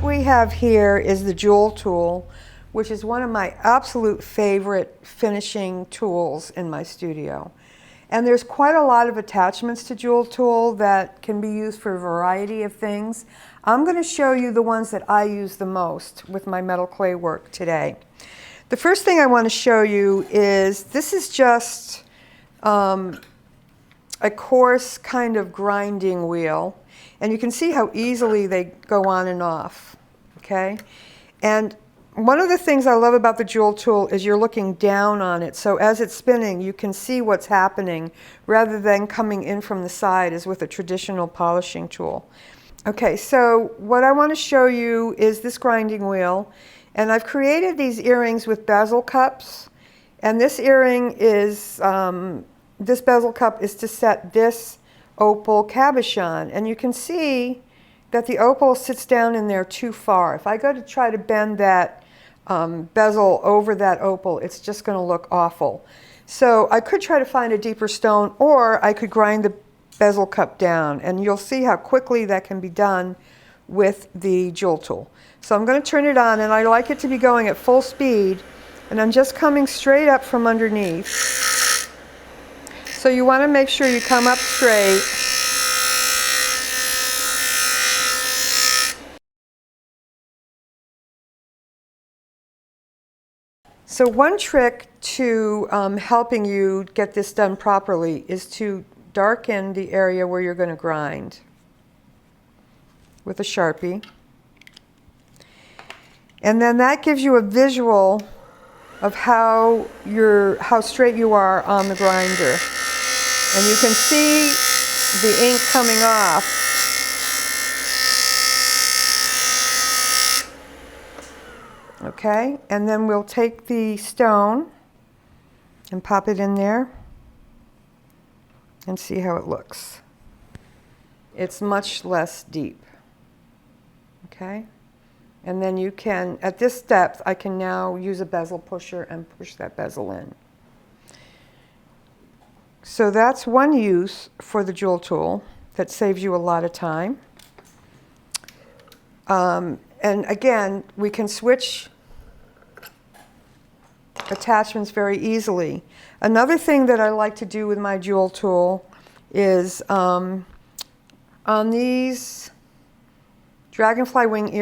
what we have here is the JOOL tool, which is one of my absolute favorite finishing tools in my studio. And there's quite a lot of attachments to JOOL tool that can be used for a variety of things. I'm going to show you the ones that I use the most with my metal clay work today. The first thing I want to show you is this is just a coarse kind of grinding wheel. And you can see how easily they go on and off, okay? And one of the things I love about the JOOL tool is you're looking down on it. So as it's spinning, you can see what's happening rather than coming in from the side as with a traditional polishing tool. Okay, so what I want to show you is this grinding wheel. And I've created these earrings with bezel cups. And this earring is, this bezel cup is to set this opal cabochon. And you can see that the opal sits down in there too far. If I go to try to bend that bezel over that opal, it's just going to look awful. So I could try to find a deeper stone, or I could grind the bezel cup down. And you'll see how quickly that can be done with the JOOL tool. So I'm going to turn it on, and I like it to be going at full speed. And I'm just coming straight up from underneath. So you want to make sure you come up straight. So one trick to helping you get this done properly is to darken the area where you're going to grind with a Sharpie. And then that gives you a visual of how straight you are on the grinder. And you can see the ink coming off. Okay, and then we'll take the stone and pop it in there and see how it looks. It's much less deep. Okay, and then you can, at this depth, I can now use a bezel pusher and push that bezel in. So that's one use for the JOOL tool that saves you a lot of time. And again, we can switch attachments very easily. Another thing that I like to do with my JOOL tool is on these dragonfly wing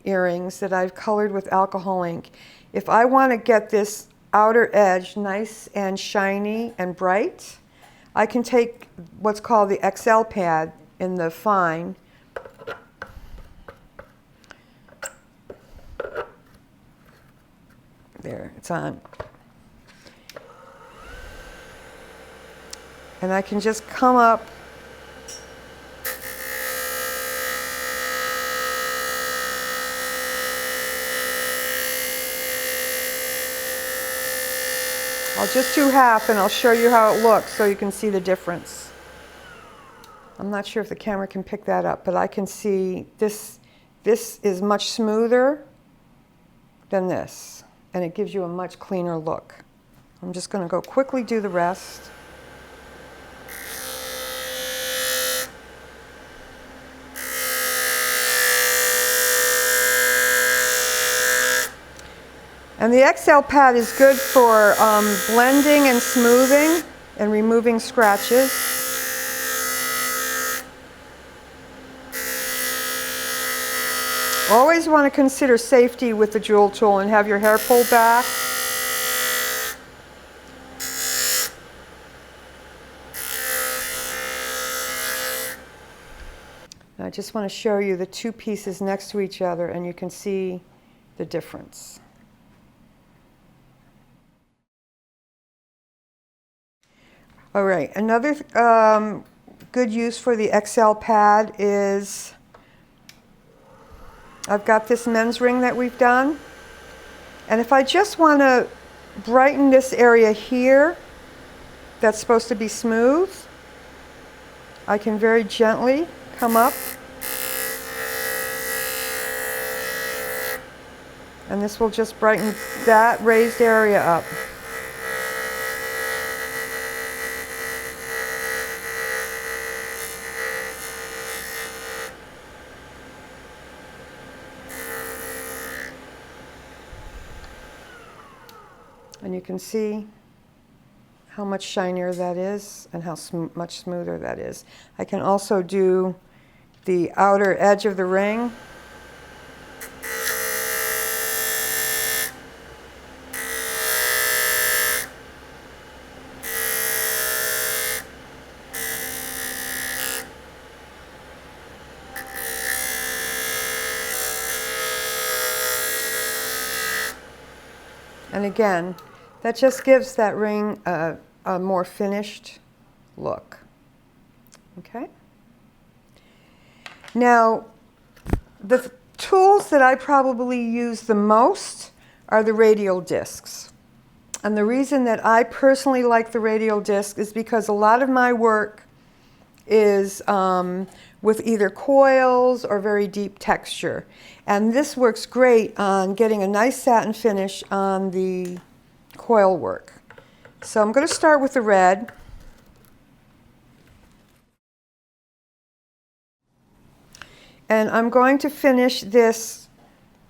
earrings that I've colored with alcohol ink, if I want to get this outer edge nice and shiny and bright, I can take what's called the XL pad in the fine. There, it's on. And I can just come up I'll just do half and I'll show you how it looks so you can see the difference. I'm not sure if the camera can pick that up, but I can see this is much smoother than this, and it gives you a much cleaner look. I'm just going to go quickly do the rest. And the XL pad is good for blending and smoothing and removing scratches. Always want to consider safety with the JOOL tool and have your hair pulled back. And I just want to show you the two pieces next to each other, and you can see the difference. All right, another good use for the XL pad is I've got this men's ring that we've done. And if I just want to brighten this area here that's supposed to be smooth, I can very gently come up. And this will just brighten that raised area up. And you can see how much shinier that is and how much smoother that is. I can also do the outer edge of the ring. And again, that just gives that ring a more finished look. Okay? Now, the tools that I probably use the most are the radial discs. And the reason that I personally like the radial disc is because a lot of my work is with either coils or very deep texture. And this works great on getting a nice satin finish on the coil work. So I'm going to start with the red. And I'm going to finish this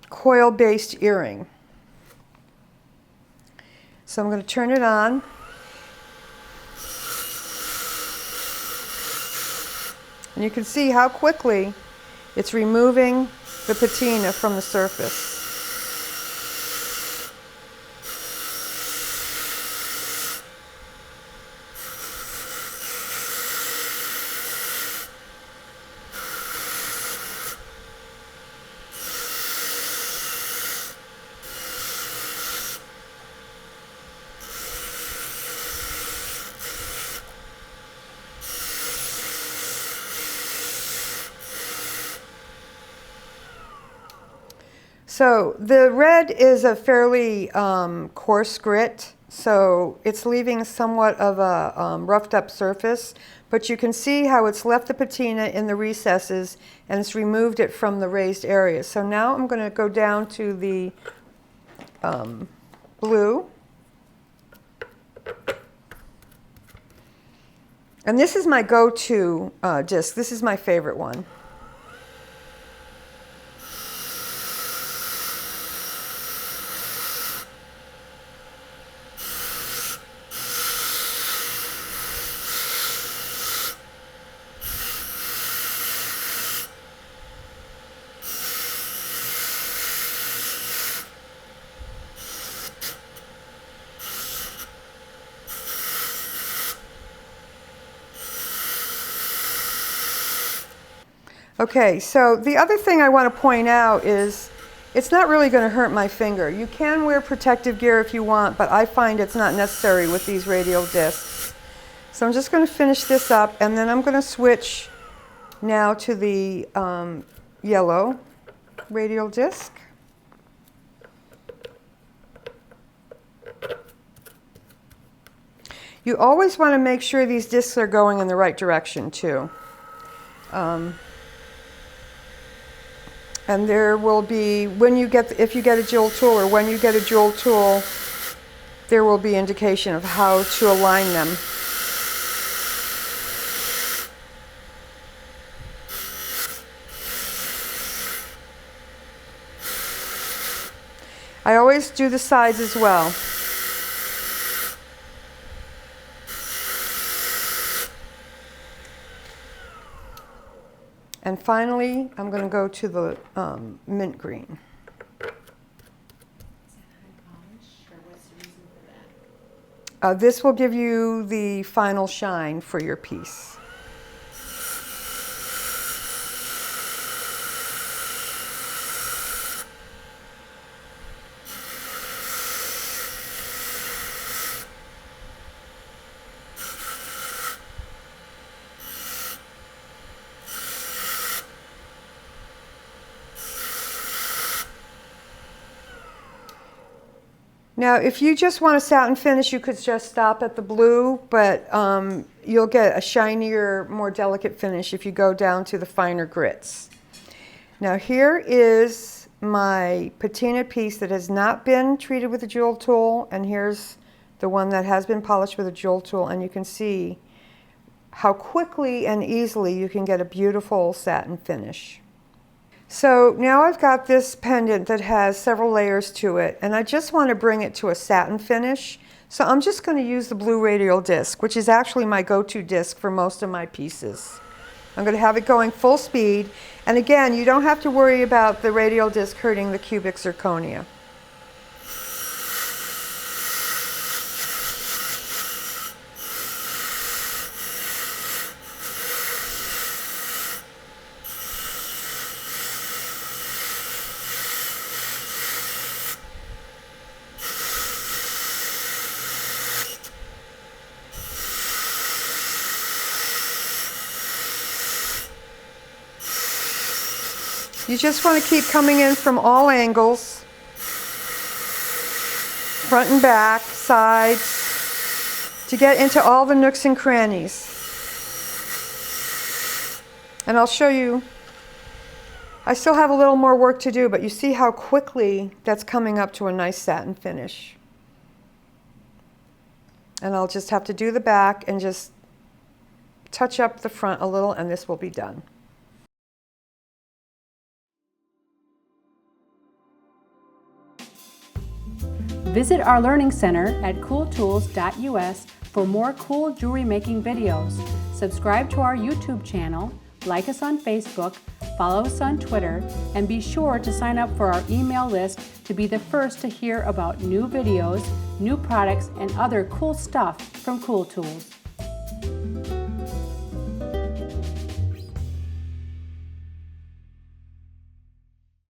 coil-based earring. So I'm going to turn it on. And you can see how quickly it's removing the patina from the surface. So the red is a fairly coarse grit, so it's leaving somewhat of a roughed up surface, but you can see how it's left the patina in the recesses and it's removed it from the raised areas. So now I'm going to go down to the blue. And this is my go-to disc. This is my favorite one. Okay, so the other thing I want to point out is it's not really going to hurt my finger. You can wear protective gear if you want, but I find it's not necessary with these radial discs. So I'm just going to finish this up, and then I'm going to switch now to the yellow radial disc. You always want to make sure these discs are going in the right direction too. And there will be, if you get a jewel tool or when you get a jewel tool, there will be indication of how to align them. I always do the sides as well. And finally, I'm going to go to the mint green. This will give you the final shine for your piece. Now, if you just want a satin finish, you could just stop at the blue, but you'll get a shinier, more delicate finish if you go down to the finer grits. Now, here is my patina piece that has not been treated with a jewel tool, and here's the one that has been polished with a jewel tool, and you can see how quickly and easily you can get a beautiful satin finish. So now I've got this pendant that has several layers to it, and I just want to bring it to a satin finish. So I'm just going to use the blue radial disc, which is actually my go-to disc for most of my pieces. I'm going to have it going full speed, and again, you don't have to worry about the radial disc hurting the cubic zirconia. You just want to keep coming in from all angles, front and back, sides, to get into all the nooks and crannies. And I'll show you, I still have a little more work to do, but you see how quickly that's coming up to a nice satin finish. And I'll just have to do the back and just touch up the front a little, and this will be done. Visit our Learning Center at cooltools.us for more cool jewelry making videos. Subscribe to our YouTube channel, like us on Facebook, follow us on Twitter, and be sure to sign up for our email list to be the first to hear about new videos, new products, and other cool stuff from Cool Tools.